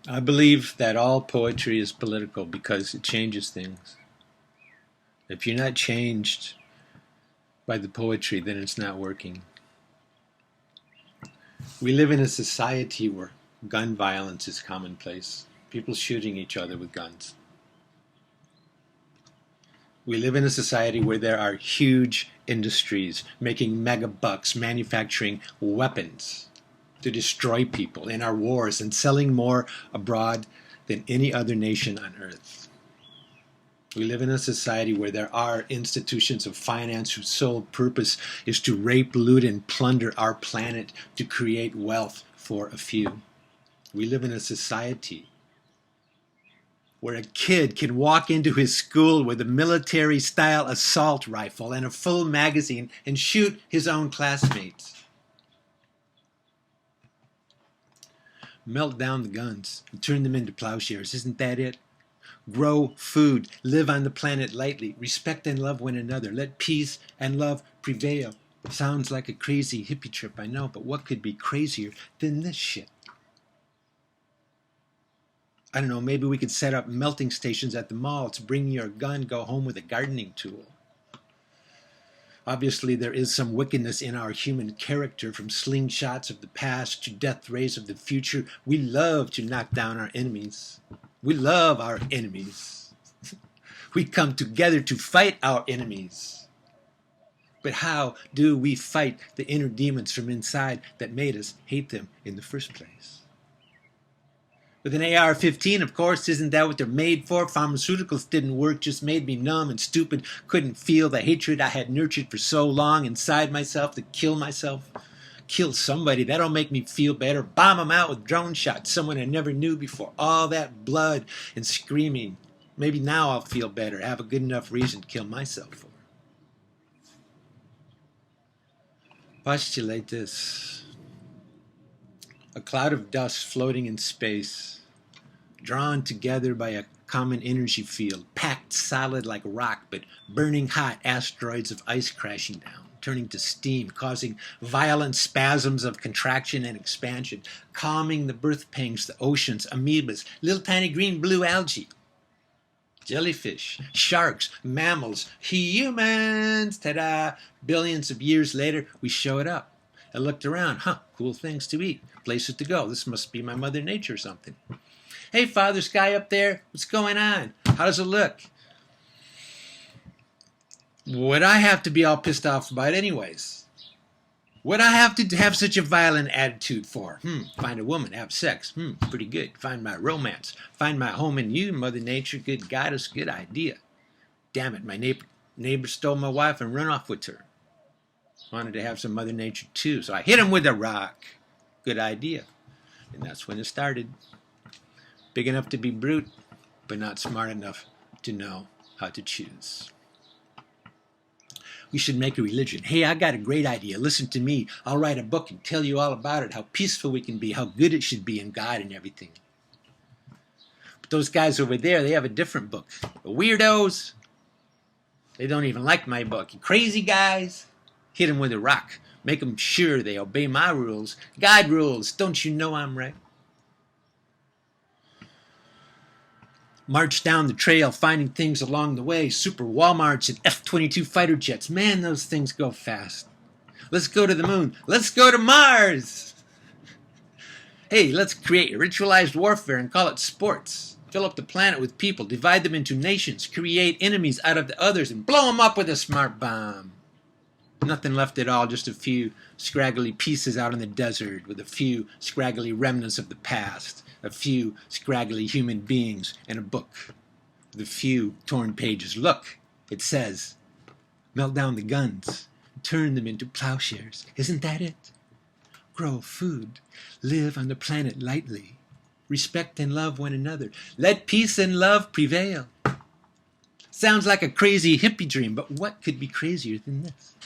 I believe that all poetry is political because it changes things. If you're not changed by the poetry, then it's not working. We live in a society where gun violence is commonplace. People shooting each other with guns. We live in a society where there are huge industries making mega bucks manufacturing weapons to destroy people in our wars and selling more abroad than any other nation on earth. We live in a society where there are institutions of finance whose sole purpose is to rape, loot, and plunder our planet to create wealth for a few. We live in a society where a kid can walk into his school with a military-style assault rifle and a full magazine and shoot his own classmates. Melt down the guns and turn them into plowshares. Isn't that it? Grow food. Live on the planet lightly. Respect and love one another. Let peace and love prevail. Sounds like a crazy hippie trip, I know, but what could be crazier than this shit? I don't know, maybe we could set up melting stations at the mall to bring your gun, go home with a gardening tool. Obviously, there is some wickedness in our human character, from slingshots of the past to death rays of the future. We love to knock down our enemies. We love our enemies. We come together to fight our enemies. But how do we fight the inner demons from inside that made us hate them in the first place? With an AR-15, of course, isn't that what they're made for? Pharmaceuticals didn't work, just made me numb and stupid, couldn't feel the hatred I had nurtured for so long inside myself to kill myself. Kill somebody, that'll make me feel better. Bomb them out with drone shots, someone I never knew before. All that blood and screaming. Maybe now I'll feel better, have a good enough reason to kill myself for. Postulate this. A cloud of dust floating in space, drawn together by a common energy field, packed solid like rock, but burning hot asteroids of ice crashing down, turning to steam, causing violent spasms of contraction and expansion, calming the birth pangs, the oceans, amoebas, little tiny green blue algae, jellyfish, sharks, mammals, humans. Ta-da! Billions of years later, we showed up. I looked around. Cool things to eat. Places to go. This must be my Mother Nature or something. Hey, Father Sky up there. What's going on? How does it look? Would I have to be all pissed off about it anyways? What I have to have such a violent attitude for? Find a woman, have sex. Pretty good. Find my romance. Find my home in you, Mother Nature. Good goddess, good idea. Damn it, my neighbor stole my wife and run off with her. Wanted to have some Mother Nature too, so I hit him with a rock. Good idea. And that's when it started. Big enough to be brute, but not smart enough to know how to choose. We should make a religion. Hey, I got a great idea. Listen to me. I'll write a book and tell you all about it, how peaceful we can be, how good it should be in God and everything. But those guys over there, they have a different book. The weirdos, they don't even like my book. You crazy guys. Hit them with a rock. Make them sure they obey my rules. God rules. Don't you know I'm right? March down the trail, finding things along the way. Super Walmarts and F-22 fighter jets. Man, those things go fast. Let's go to the moon. Let's go to Mars. Hey, let's create ritualized warfare and call it sports. Fill up the planet with people. Divide them into nations. Create enemies out of the others and blow them up with a smart bomb. Nothing left at all, just a few scraggly pieces out in the desert with a few scraggly remnants of the past, a few scraggly human beings, and a book with a few torn pages. Look, it says, melt down the guns, turn them into plowshares. Isn't that it? Grow food, live on the planet lightly, respect and love one another. Let peace and love prevail. Sounds like a crazy hippie dream, but what could be crazier than this?